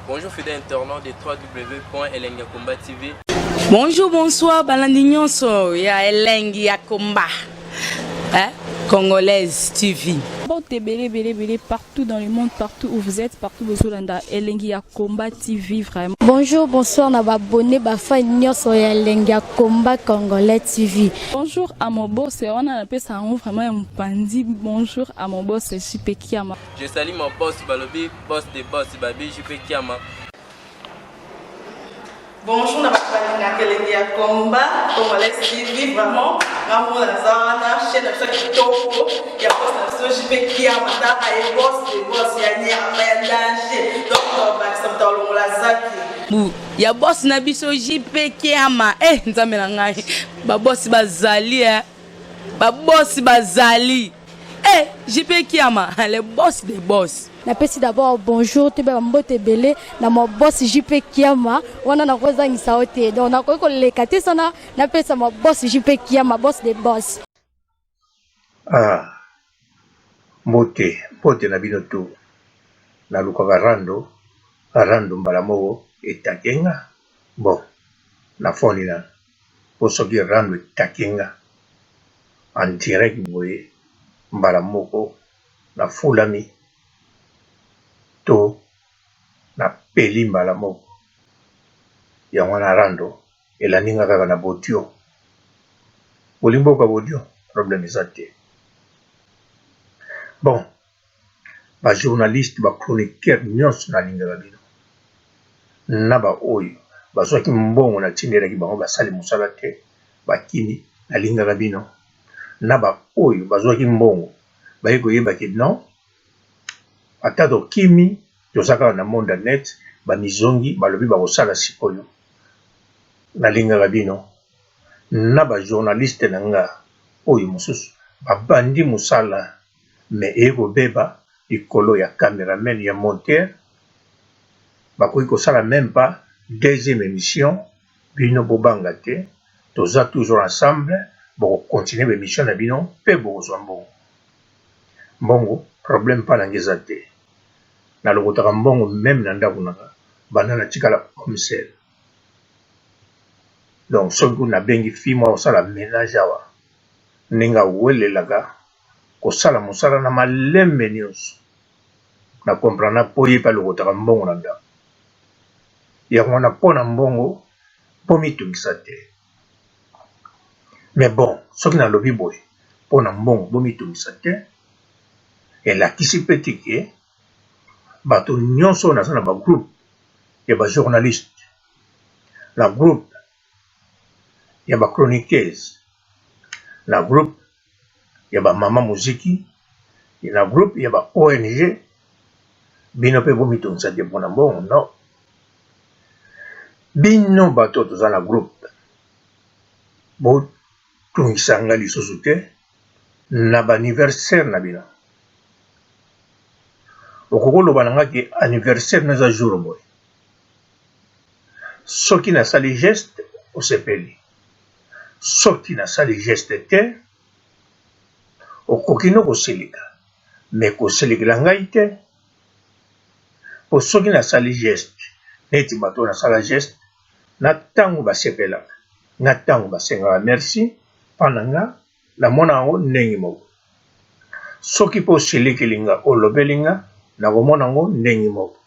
Bonjour fidèles internautes de www.elengakomba TV. Bonjour, bonsoir, balandi nyonso ya Elengi ya Komba, Congolaise TV. Bon, belé partout dans le monde, partout où vous êtes, partout où vous êtes, Elengi ya Komba TV vraiment. Bonjour, bonsoir, na abonné ba fa nyonso ya Elengi ya Komba Congolais TV. Bonjour à mon boss, on a appelé ça vraiment un pandi. Bonjour à mon boss, JP Kiama. Je salue mon boss Balobi, boss de boss Babi, JP Kiama. Bonjour, na Elengi ya Komba Congolais TV vraiment. Ngamo na zana chaîne ça kitoko ya boss na JP Kiama ta ay boss de boss ya nya ya danger. Donc ba samta longola zaki. Ya boss na biso JP Kiama nzambe na ngai ba boss bazali ba boss bazali JP Kiama le boss des boss. Napesi d'abord bonjour te ba mbote belé na mo boss JP Kiama wana na kozangisa ote donc na ko lekate sana napesa mo boss JP Kiama boss des boss. Mbote na bino tu na luka rando mbala moko etakenga bon na foni na posoki rando etakenga en direct boye mbala moko na fulami to na peli mbala moko yango na rando elaninga kaka na bodio olimbo ka bodio problème eza te bon ba journaliste ba chroniqueur nyonso na lingaka bino na ba oyo bazwaki mbongo na tindelaki bango basali mosala te bakini na lingaka bino na ba oyo bazwaki mbongo baye koyebaki non ata tokimi tozaka na monde net bamizongi balobi bakosala sikoyo nalingaka bino na bajournaliste na nga oyo mosusu babandi mosala me ekobeba likolo ya cameraman ya monteur bakoki kosala même pas deuxième émission bino bobanga te toza toujours ensemble bokokontinue bémission na bino mpe bokozwa mbongo problème mpa nange eza te nalokotaka mbongo meme na ndako nanga banda natikala commissaire donc soki kuna nabengi fi mwa kosala ménage awa ndenge awelelaka kosala mosala na malembe nyonso na comprendre po ye mpe alokotaka mbongo na ndako yango wana mpo na mbongo mpo mitungisa te mais bon soki nalobi boye mpo na mbongo bomitungisa te elakisi mpe tike bato nyonso naza na bagroupe ya bajournaliste na groupe ya bachroniqueuse na groupe ya bamama muziki na groupe ya ba ONG bino mpe bomitungisa te mpo na mbongo non bino bato toza na groupe botungisa nga lisusu te na baaniversaire na bino okokoloba na nga ke anniversaire naza jour boye soki nasali geste osepeli soki nasali geste te okoki no koselika me koselekela ngai te po soki nasali geste neti bato nasala geste na ntango basepelaka na ntango basengaka merci mpa na nga namona yango ndenge moko soki mpo oselekeli nga olobeli nga nakomona yango ndenge moko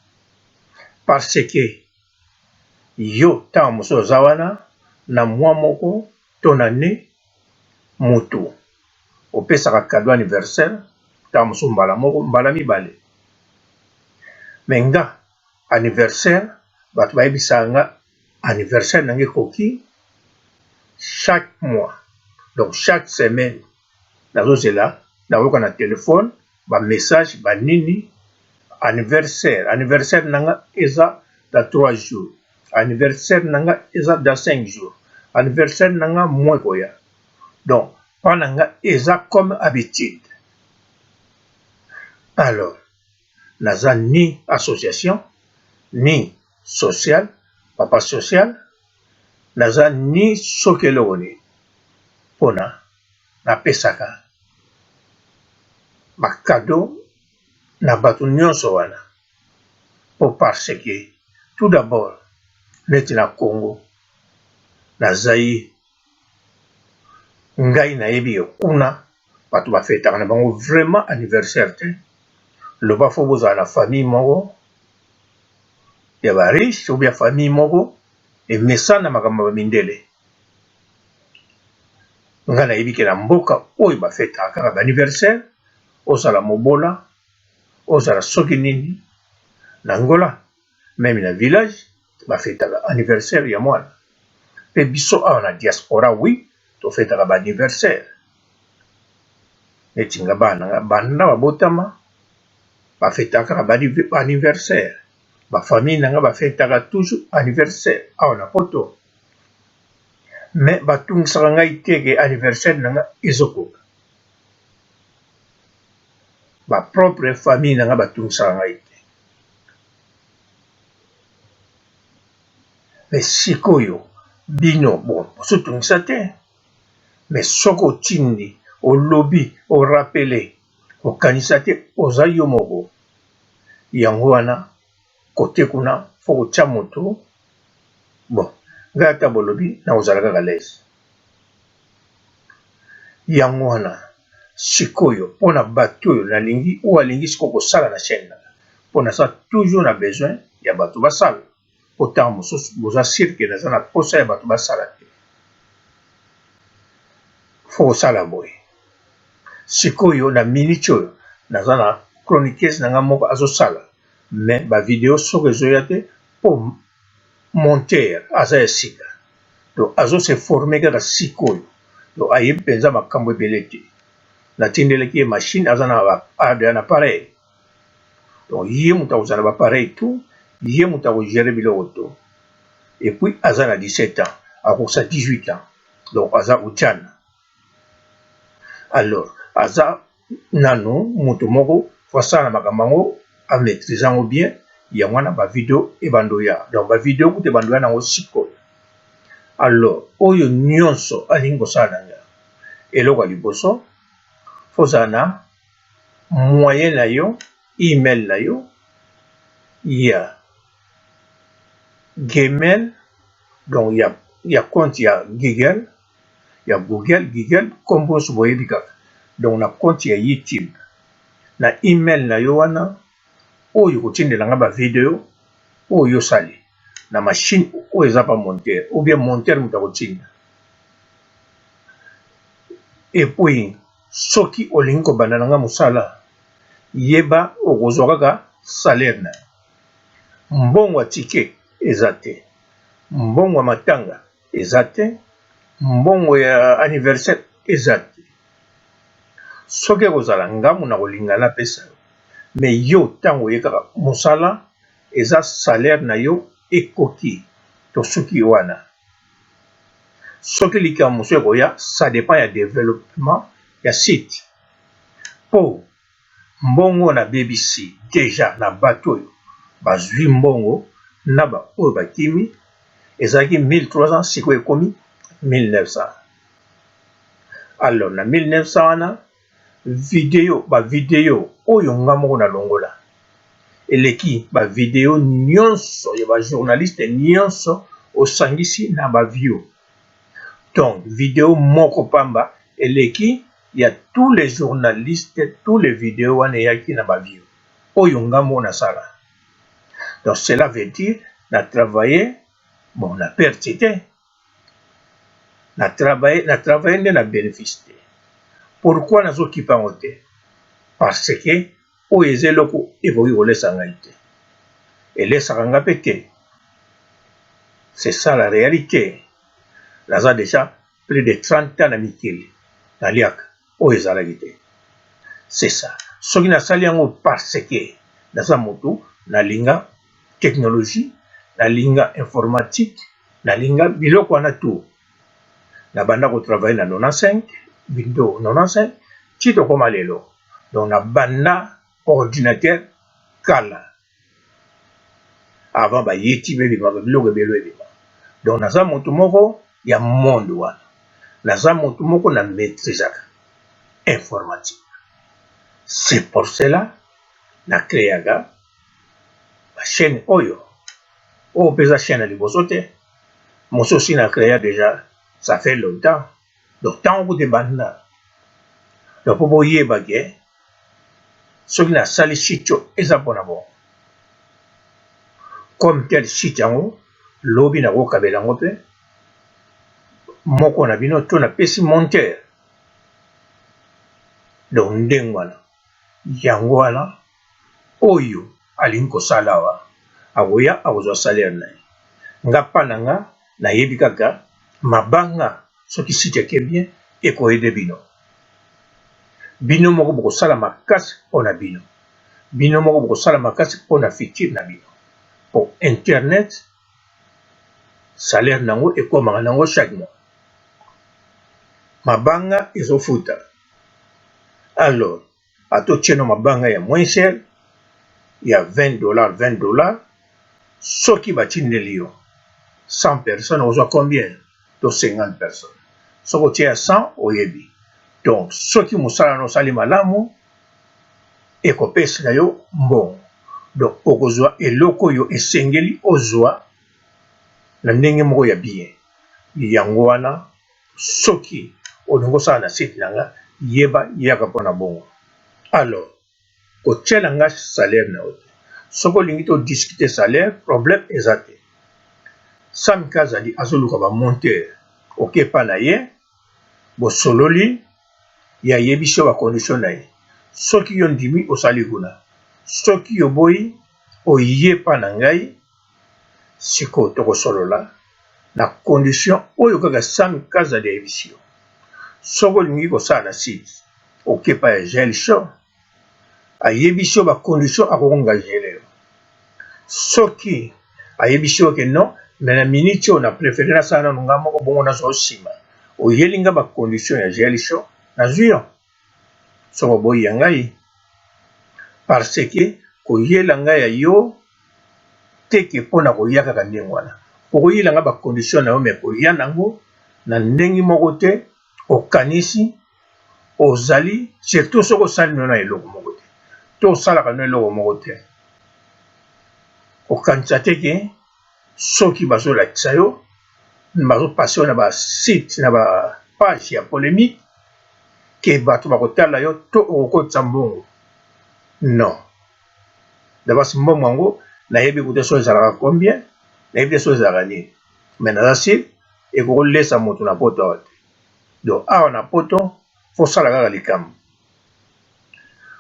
parce que yo ntango mosusu oza wana na mwa moko to na ne motu opesaka cadeau anniversaire ntango mosusu mbala moko mbala mibale me nga anniversaire bato bayebisaka nga anniversaire nange ekoki chaque mois donc chaque semaine nazozela nakoyoka na telefone bamessage banini anniversaire nanga eza dans 3 jours anniversaire nanga eza dans 5 jours anniversaire nanga mois koya donc mpa na nga eza comme habitude alors naza ni association ni social papa social naza ni soki eloko nini mpona napesaka bakado na bato nyonso wana po parce que tout d'abord neti na Congo na Zaïre ngai nayebi kuna bato bafetaka na bango vraiment anniversaire te loba fo bozala na famille moko ya ba riche ou bien famille moko emesana makambo ya mindele nga nayebi ke na mboka oyo bafetaka kaka baanniversaire ozala mobola ozala soki nini na ngola meme na village bafetaka anniversaire ya mwana mpe biso awa na diaspora wi tofetaka baanniversaire neti nga bana banda babotama bafetaka kaka baanniversaire bafamille nanga bafetaka toujours anniversaire awa na poto me batungisaka ngai teke anniversaire nanga ezokoka bapropre famille nanga batungisaka ngai te me sikoyo bino bon bosotungisa te me soki otindi olobi orapele okanisa te oza yo moko yango wana kote kuna fo kotya moto bon ngai ata bolobi na kozala kaka lese yango wana sikoyo mpona bato oyo nalingi oyo alingi sikoyo kosala na chaîne nanga mpo naza toujours na besoin ya bato basala po ntango mosusu boza sirke naza na posa ya bato basala te fo kosala boye sikoyo na minute oyo naza na chroniqueuse nanga moko azosala me bavideo soki ezoya te mpo monteur aza ya sika donc azose forme kaka sikoyo donc ayebi mpenza makambo ebele te natindelaki ye machine aza na appareil donc ye moto akozala na bapareil tout ye moto akogere biloko to et puis aza na 17 ans akosa 18 ans donc aza ujana alors aza nano moto moko fo asala na makambo yango amaîtrise yango bien yango wana bavideo ebandoya donc bavideo kuta ebandoya nango sikoyo alors oyo nyonso alingi kosala na nga eloko ya liboso fozala na moyen na yo email na yo ya Gmail donc ya compte ya Google kombo so boyebi kaka donc na compte ya YouTube na email na yo wana oyo kotindela nga bavideo oyo osali na machine oyo eza pa monteur ou bien monteur moto akotinda et puis soki olingi kobanda na nga mosala yeba okozwa kaka salaire na mbongo ya tike eza te mbongo ya matanga eza te mbongo ya anniversaire eza te soki ekozala ngamu na kolinga napesa yo me yo ntango oye kaka mosala eza salaire na yo ekoki to soki wana soki likambo mosusu ekoya ça dépend ya développement ya site po mbongo na BBC déjà na bato oyo bazwi mbongo na oyo bakimi ezalaki 1300 sikoyo ekomi 1900 alors na 1900 wana bavideo oyo nga moko na longola eleki bavideo nyonso ya bajournaliste nyonso osangisi na baview donc video moko pamba eleki ya tous les journalistes tous les vidéos wana eyaki na baview oyo nga moko nasala donc cela veut dire na travailler bon na perte te na travailler nde na bénéfice te pourquoi nazokipa yango te parce que oyo eza eloko ekoki kolesa ngai te elesaka nga mpe te c'est ça la réalité naza déjà plus de 30 ans na mikili naliaka oyo ezalaki te c'est ça soki nasali yango parce que naza motu nalinga technologie nalinga informatique nalinga biloko wana tu nabanda kotravaille na 95 windows 95 ti tokóma lelo donc nabanda ordinateur kala avant bayeti bebima biloko ebelo ebima donc naza motu moko ya monde wana naza motu moko na maîtrisaka informatique C'est pour cela na créaga la chaîne oyo o pesa chaîne liboso te moso aussi na créa déjà ça fait longtemps donc tant que de banda donc pour boyeba ke soki na sali site oyo eza mpona bon comme tel site yango lobi na kokabela yango mpe moko na bino to napesi monteur donc ndenge wana yango wana oyo alingi kosala awa akoya akozwa salaire na ye nga mpa na nga nayebi kaka mabanga soki site eke bien ekoyede bino bino moko bokosala makasi mpona bino bino moko bokosala makasi mpona futur na bino po internet salaire nango ekomaka nango chaque mois mabanga ezofuta alors atotieno mabanga ya moins cher ya $20 soki batindeli yo 100 personnes ozwa combien to 50 personnes soki otie ya 100 oyebi donc soki mosala na osali malamu ekopesela yo mbongo donc okozwa eloko oyo esengeli ozwa na ndenge moko ya bien yango wana soki olingi osala na site na nga yeba yaka mpona bongo alors kotiela nga salaire na yo te soki olingi todiscute salaire problème eza te samika azali azoluka bamonteur okepa na ye bosololi yayebisi yo bacondition na ye soki yo ndimi osali kuna soki yo boyi oyepa na ngai sikoyo tokosolola na condition oyo kaka samika azali ayebisi yo soki olingi kosala na site okepa ya gel show ayebisi yo bacondition akokongagele yo soki ayebisi yo ke non me na minute oyo na préféré nasala nano nga moko bongo nazwa osima oyeli nga bacondition ya gel show nazwi yo soko boyi ya ngai parce que koyela ngai ya yo teke mpona koya kaka ndenge wana okoyela nga bacondition na yo me koya nango na ndenge moko te okanisi ozali surtout soki osali no na eloko moko te to osalaka no eloko moko te okanisa te ke soki bazolakisa yo bazopase yo na basite na bapage ya polémique ke bato bakotala yo to okokotisa mbongo non dabasi mbongo yango nayebi kote so ezalaka combien nayebi te so ezalaka nini me naza sire ekokolesa moto na poto awa te donc awa na poto fosala kaka likambo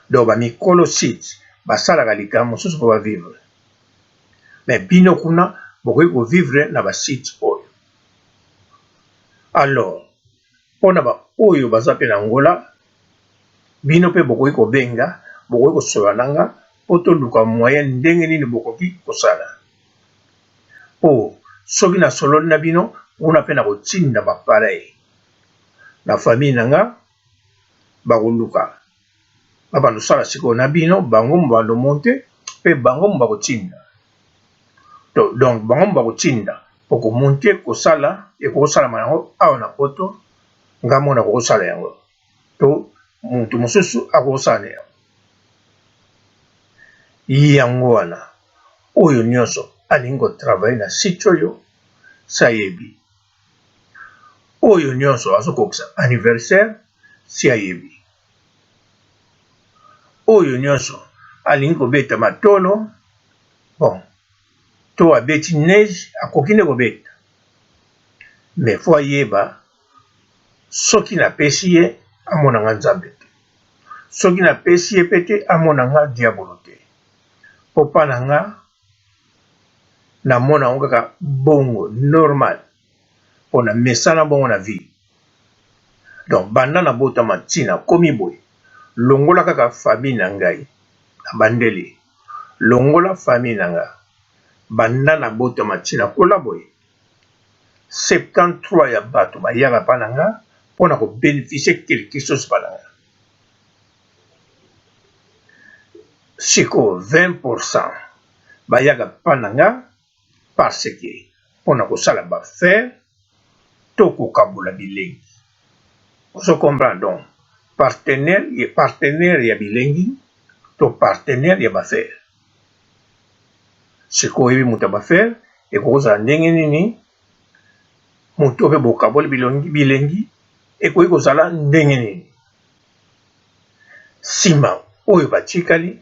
donc bamikolo site basalaka likambo mosusu mpo bavivre me bino kuna bokoki kovivre na basite oyo alors mpona baoyo baza mpe na ngola bino mpe bokoki kobenga bokoki kosola na nga mpo toluka moyen ndenge nini bokoki kosala mpo soki nasololi na bino kuna mpe na kotinda bapareil na famille na nga bakoluka babanda osala sikoyo na bino bango mo bando monte mpe bango mo bakotinda donc bango mo bakotinda mpo komonte kosala ekokosalama yango awa na poto nga mona kokosala yango to mutu mosusu akokosala na yango yango wana oyo nyonso alingi kotravaille na site oyo sayebi oyo nyonso azokokisa anniversaire si ayebi oyo nyonso alingi kobeta matolo bon to abeti neige akoki nde kobeta me fo ayeba soki napesi ye amonanga nzambe te soki napesi ye mpe te amonanga diabolo te mpo mpa na nga namona yango kaka bongo normal mpo na mesana bongo na vie donc banda na botama ntina komi boye longola kaka famille na ngai na bandeli longola famille na nga banda na botama ntina kola boye 73 ya bato bayaka mpa na nga mpona kobénéficie quelque chose mpa na nga sikoyo 20% bayaka mpa na nga parce que mpona kosala bafaire to kokabola bilengi ozo comprendre donc partenaire ya bilengi to partenaire ya bafere. Sikoyo yebi moto ya bafere ekozala ndenge nini, moto mpe bokaboli bilengi ekoki kozala ndenge nini. Nsima oyo batikali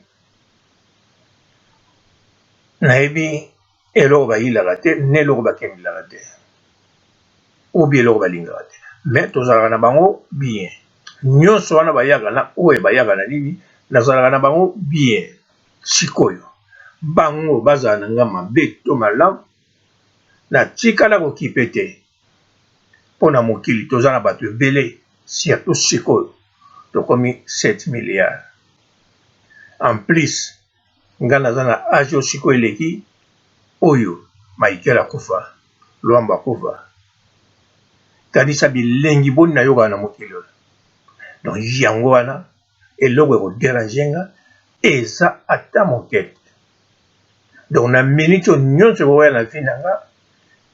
nayebi eloko bayilaka te na eloko bakendelaka te obi eloko balingaka te, me tozalaka na bango bien. Nyonso wana bayaka na oyo bayaka na nini, nazalaka na bango bien. Sikoyo bango bazala na nga mabe to malamu, natikala kokipe te. Mpo na mokili toza na bato ebele, surtout sikoyo tokomi 7 milliards. En plus nga naza na age oyo sikoyo eleki oyo Michael akufa, Lwambo akufa, kanisa bilengi boni nayokana na mokili oyo. Donc yango wana eloko ekoderange nga eza ata moke te. Donc na minute oyo nyonso ekokoya na vie na nga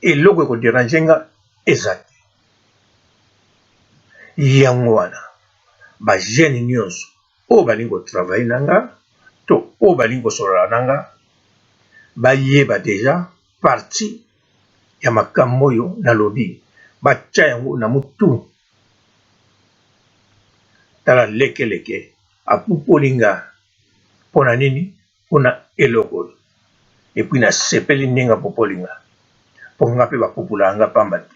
eloko ekoderange nga eza te. Yango wana bajene nyonso oyo balingi kotravaille na nga to oyo balingi kosolola na nga bayeba deja parti ya makambo oyo nalobi, batya yango na mutu. Tala lekeleke apupoli nga mpona nini, mpona eloko oyo. Epui nasepeli ndenge apupoli nga mpo nga mpe bapupulaka nga pamba te.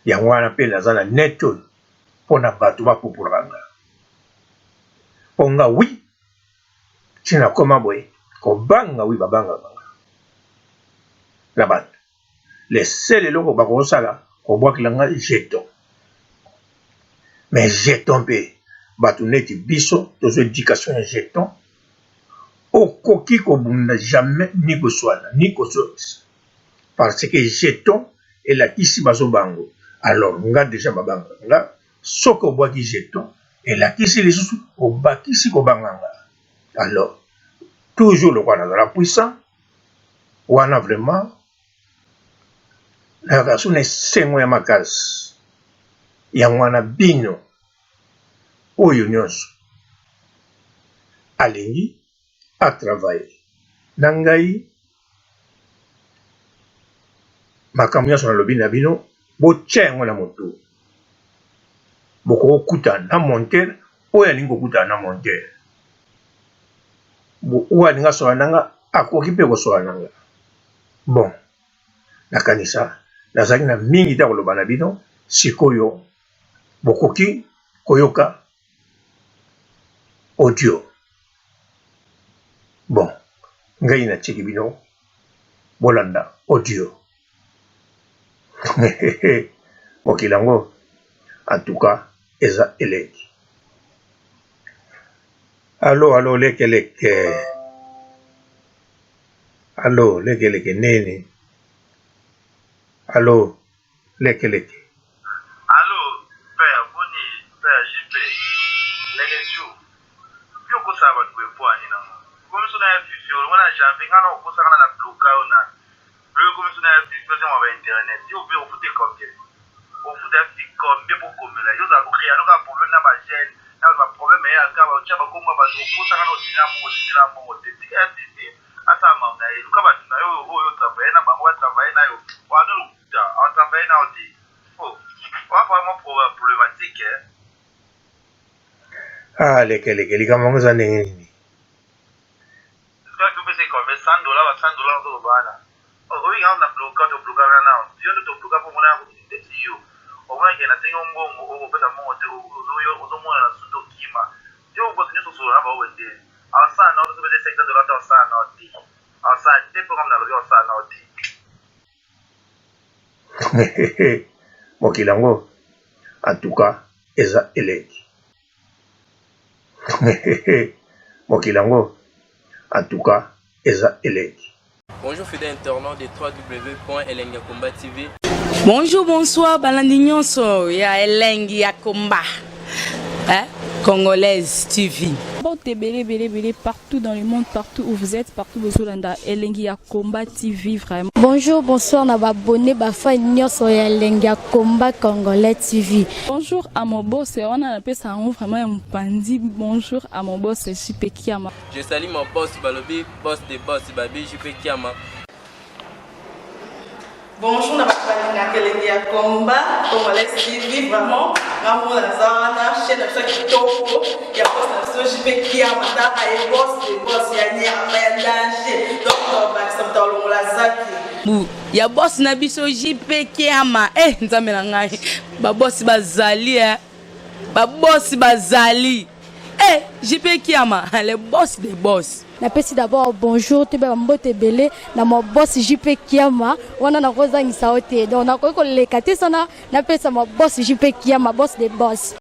Yango wana mpe naza na net oyo mpona bato bapupulaka nga mpo nga wi ntina koma boye kobanga wi babangaka nga na bato. Le sel eloko bakosala kobwakela nga jeton, mais jeton mpe bato neti biso tozo éducation ya jeton okoki kobunda jamais ni koswana ni kosokisa, parce que jeton elakisi bazobango. Alors nga deja babanga nga, soki obwaki jeton elakisi lisusu obakisi kobanga nga. Alors toujours lokwa nazala puissant wana vraiment nayaka so na esengo ya makasi. Yango wana bino oyo nyonso alingi atravaille na ngai, makambo nyonso nalobi na bino botya yango na motu. Bokokuta na montere oyo alingi kokutana na montere, oyo alingi asola na nga akoki mpe kosola na nga. Bon, nakanisa nazalaki na mingi te koloba na bino, sikoyo bokoki koyoka audio. Bon, ngai natiki bino bolanda audio. Mokili yango en tout cas eza eleki. Allo lekeleke. Allo lekeleke nini? Allo lekeleke. Allo père boni père JP legechu. Yo ko saba tuwe pwani na. Comme ça na fusion wana janvier ngana ko saka na bloka ona. Yo comme ça na fusion sur ma internet. Yo be au foot combien? Au foot afik combien pour komela. Yo za ko créer no ka problème na ba gel. Na ba problème ya ka ba chaba ko ba ko saka no sina mo te. Ata mamna yo ka ba na yo travailler na bango travailler na yo. Wa no lukuta, on travailler na odi. Oh, wa vraiment problématique hein. Ah, lekeleke likambo za ndenge nini? Est-ce que c'est comme $100 au bana? Oh, oui, on a bloqué là. Tu ne te bloques pour mon arbre de Tio. Au moins, il y a un bon au fait à mon au moins à Suto Kima. Tu as besoin de ce soir à Wende. En ça, non, tu veux des secteurs de la dans ça, non, dit. En ça, tu peux comme dans le ça, non, dit. Mokilango, en tout cas, eza eleki. Mokilango, en tout cas, eza eleki. Bonjour fidèles internautes de www.elengiakomba TV. Bonjour, bonsoir, balandi nyonso ya Elengi ya Komba. Congolaise TV. Mbote belé partout dans le monde, partout où vous êtes, partout où vous êtes, Elengi ya Combat TV vraiment. Bonjour, bonsoir, na abonné bafa nyonso ya Elengi ya Combat Congolais TV. Bonjour à mon boss, on a appelé ça vraiment un pandi. Bonjour à mon boss, JP Kiama. Je salue mon boss Balobi, boss des boss Babi JP Kiama. Bonjour, na Elengi ya Combat Congolais TV vraiment. Ngamu la zana chaîne na chaque kitoko ya boss na JP Kiama ta ay boss des boss ya nyama ya danger. Donc ba samtalo la zaki. Ya boss na biso JP Kiama. Nzambe na ngai. Ba boss bazali Ba boss bazali. JP Kiama, le boss des boss. Napesi d'abord bonjour te ba mbote belé na mo boss JP Kiama wana na koza ngisa ote donc na ko lekate sana napesa mo boss JP Kiama boss des boss.